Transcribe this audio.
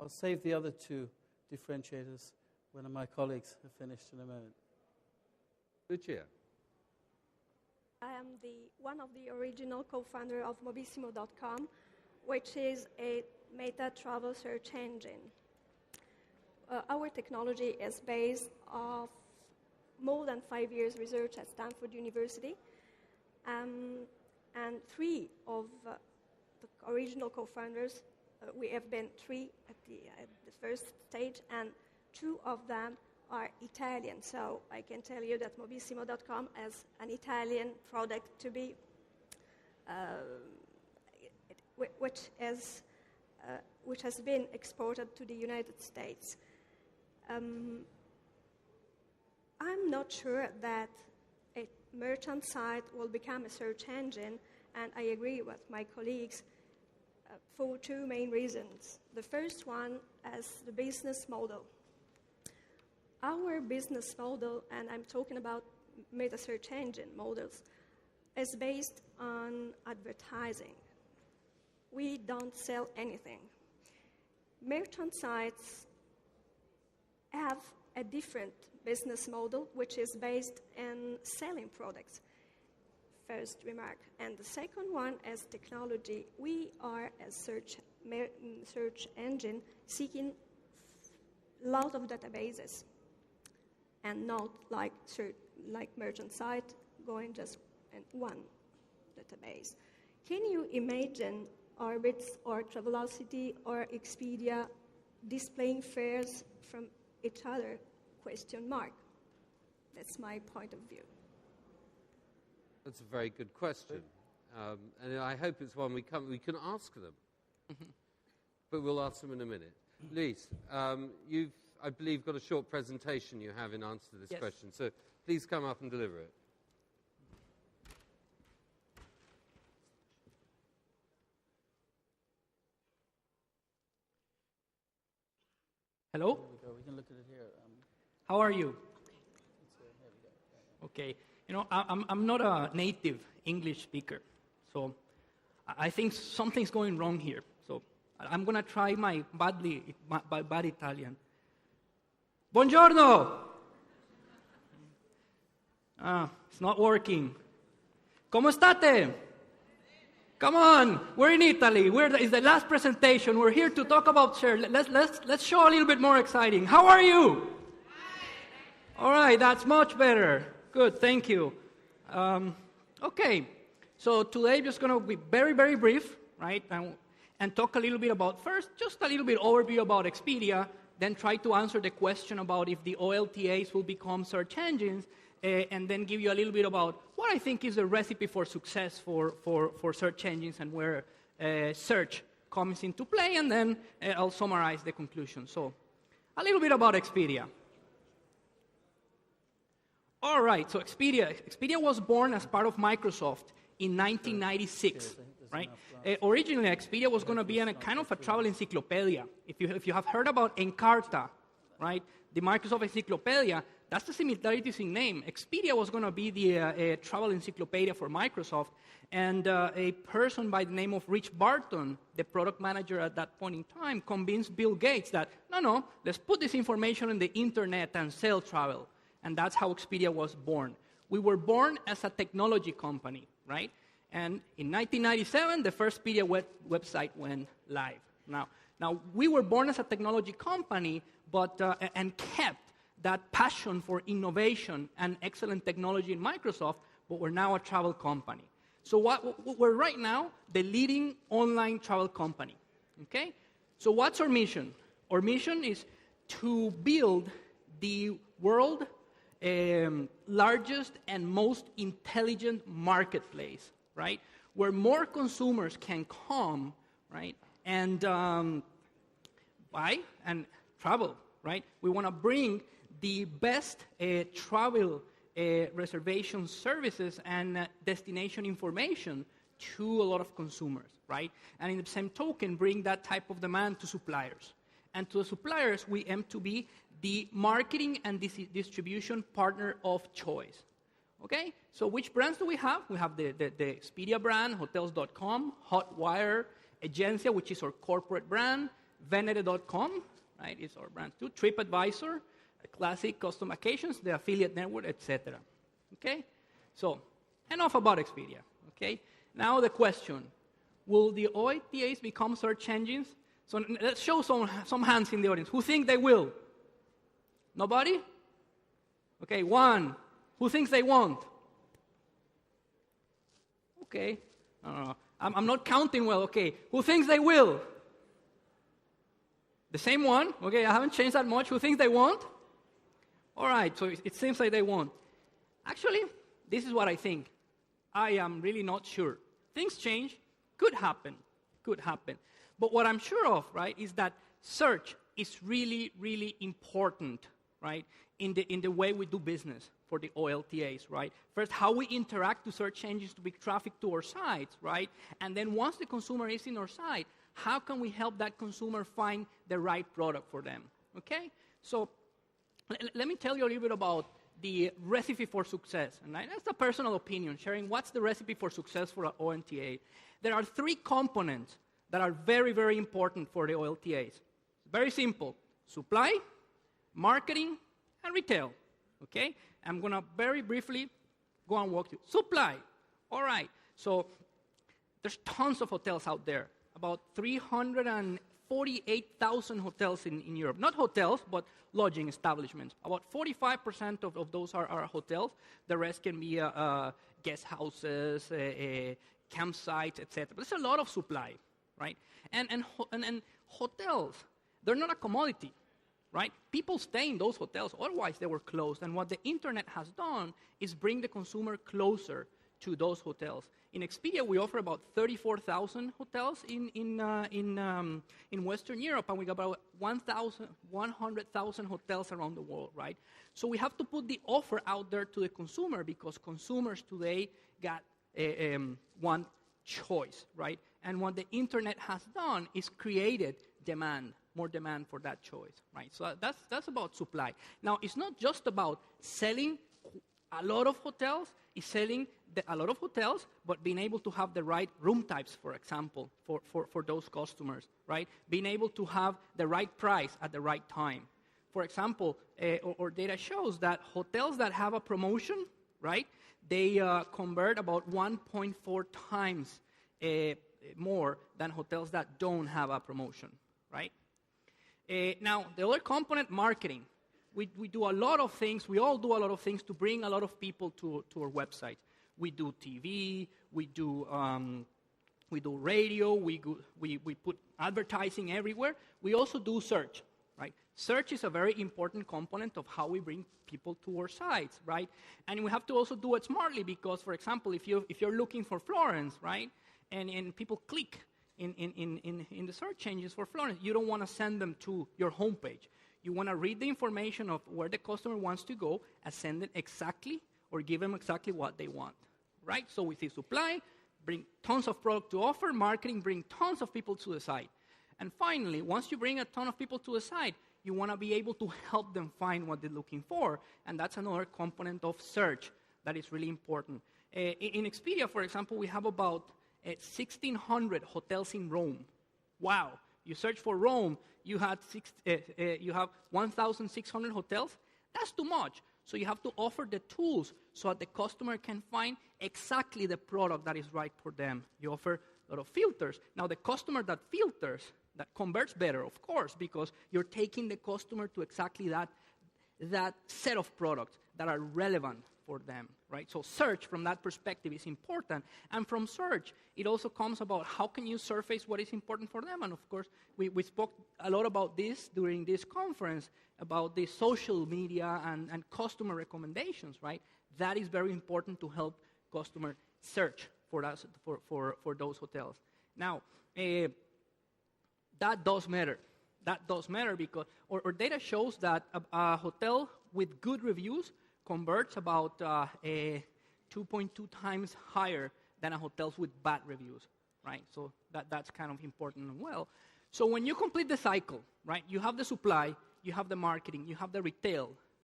I'll save the other two differentiators when my colleagues have finished in a moment. Lucia. I am one of the original co-founder of Mobissimo.com, which is a meta travel search engine. Our technology is based on more than 5 years research at Stanford University, and three of the original co-founders, we have been three at the first stage, and two of them are Italian. So I can tell you that Mobissimo.com has an Italian product to be, which has been exported to the United States. I'm not sure that a merchant site will become a search engine, and I agree with my colleagues for two main reasons. The first one is the business model. Our business model, and I'm talking about meta search engine models, is based on advertising. We don't sell anything. Merchant sites have a different business model, which is based on selling products. First remark. And the second one is technology. We are a search engine seeking a lot of databases, and not like merchant site going just in one database. Can you imagine Orbitz or TravelZoo or Expedia displaying fares from each other? ? That's my point of view. That's a very good question. And I hope it's one we can ask them. But we'll ask them in a minute. Lise, you've, I believe, got a short presentation you have in answer to this question. So please come up and deliver it. Hello? There we go. We can look at it here. How are you? Okay. You know, I'm not a native English speaker, so I think something's going wrong here. So I'm going to try my bad Italian. Buongiorno! It's not working. Come state? Come on, we're in Italy. It's the last presentation. We're here to talk about share. Let's show a little bit more exciting. How are you? All right, that's much better. Good, thank you. Okay, so today I'm just going to be very, very brief, right? And talk a little bit about, first, just a little bit overview about Expedia, then try to answer the question about if the OLTAs will become search engines, and then give you a little bit about what I think is a recipe for success for search engines and where search comes into play, and then I'll summarize the conclusion. So, a little bit about Expedia. All right, so Expedia was born as part of Microsoft in 1996, right? Originally, Expedia was going to be a kind of a travel encyclopedia. If you have heard about Encarta, right, the Microsoft Encyclopedia, that's the similarities in name. Expedia was going to be the travel encyclopedia for Microsoft, and a person by the name of Rich Barton, the product manager at that point in time, convinced Bill Gates that, no, let's put this information on the internet and sell travel. And that's how Expedia was born. We were born as a technology company, right? And in 1997, the first Expedia website went live. Now, we were born as a technology company, but and kept that passion for innovation and excellent technology in Microsoft, but we're now a travel company. So we're right now the leading online travel company, okay? So what's our mission? Our mission is to build the world largest and most intelligent marketplace, right? Where more consumers can come, right? And buy and travel, right? We want to bring the best travel reservation services and destination information to a lot of consumers, right? And in the same token, bring that type of demand to suppliers. And to the suppliers, we aim to be the marketing and distribution partner of choice. Okay? So which brands do we have? We have the Expedia brand, Hotels.com, Hotwire, Agencia, which is our corporate brand, Venere.com, right, is our brand too. TripAdvisor, Classic Custom Vacations, the affiliate network, etc. Okay? So, enough about Expedia. Okay? Now the question, will the OTAs become search engines? So let's show some hands in the audience. Who think they will? Nobody? Okay, one. Who thinks they won't? Okay. I'm not counting well. Okay. Who thinks they will? The same one. Okay, I haven't changed that much. Who thinks they won't? All right, so it seems like they won't. Actually, this is what I think. I am really not sure. Things change. Could happen. Could happen. But what I'm sure of, right, is that search is really, really important, right, in the way we do business for the OLTAs, right? First, how we interact to search engines to bring traffic to our sites, right? And then once the consumer is in our site, how can we help that consumer find the right product for them, okay? So let me tell you a little bit about the recipe for success. And that's a personal opinion, sharing what's the recipe for success for an OLTA. There are 3 components that are very, very important for the OLTAs. Very simple: supply, marketing, and retail, okay? I'm going to very briefly go and walk you. Supply. All right. So there's tons of hotels out there, about 348,000 hotels in Europe. Not hotels, but lodging establishments. About 45% of those are hotels. The rest can be guest houses, campsites, etc. But there's a lot of supply, right? And hotels, they're not a commodity, right? People stay in those hotels, otherwise they were closed. And what the internet has done is bring the consumer closer to those hotels. In Expedia, we offer about 34,000 hotels in Western Europe, and we got about 100,000 hotels around the world, right? So we have to put the offer out there to the consumer, because consumers today got one choice, right? And what the internet has done is created demand, more demand for that choice, right? So that's about supply. Now, it's not just about selling a lot of hotels, it's selling a lot of hotels, but being able to have the right room types, for example, for those customers, right? Being able to have the right price at the right time. For example, our data shows that hotels that have a promotion, right, they convert about 1.4 times more than hotels that don't have a promotion, right? Now, the other component, marketing. We do a lot of things, we all do a lot of things to bring a lot of people to our website. We do TV, we do radio, we put advertising everywhere. We also do search, right? Search is a very important component of how we bring people to our sites, right? And we have to also do it smartly, because, for example, if you're looking for Florence, right, and people click in the search engines for Florence, you don't want to send them to your homepage. You want to read the information of where the customer wants to go and send it exactly, or give them exactly what they want, right? So we see supply, bring tons of product to offer, marketing, bring tons of people to the site. And finally, once you bring a ton of people to the site, you want to be able to help them find what they're looking for, and that's another component of search that is really important. In Expedia, for example, we have about 1,600 hotels in Rome. Wow. You search for Rome, you have 1,600 hotels. That's too much. So you have to offer the tools so that the customer can find exactly the product that is right for them. You offer a lot of filters. Now, the customer that filters, that converts better, of course, because you're taking the customer to exactly that set of products that are relevant for them, right? So search from that perspective is important. And from search, it also comes about how can you surface what is important for them. And of course, we spoke a lot about this during this conference, about the social media and customer recommendations, right? That is very important to help customer search for those hotels. Now, that does matter. That does matter because our data shows that a hotel with good reviews converts about 2.2 times higher than a hotels with bad reviews, right? So that's kind of important as well. So when you complete the cycle, right, you have the supply, you have the marketing, you have the retail,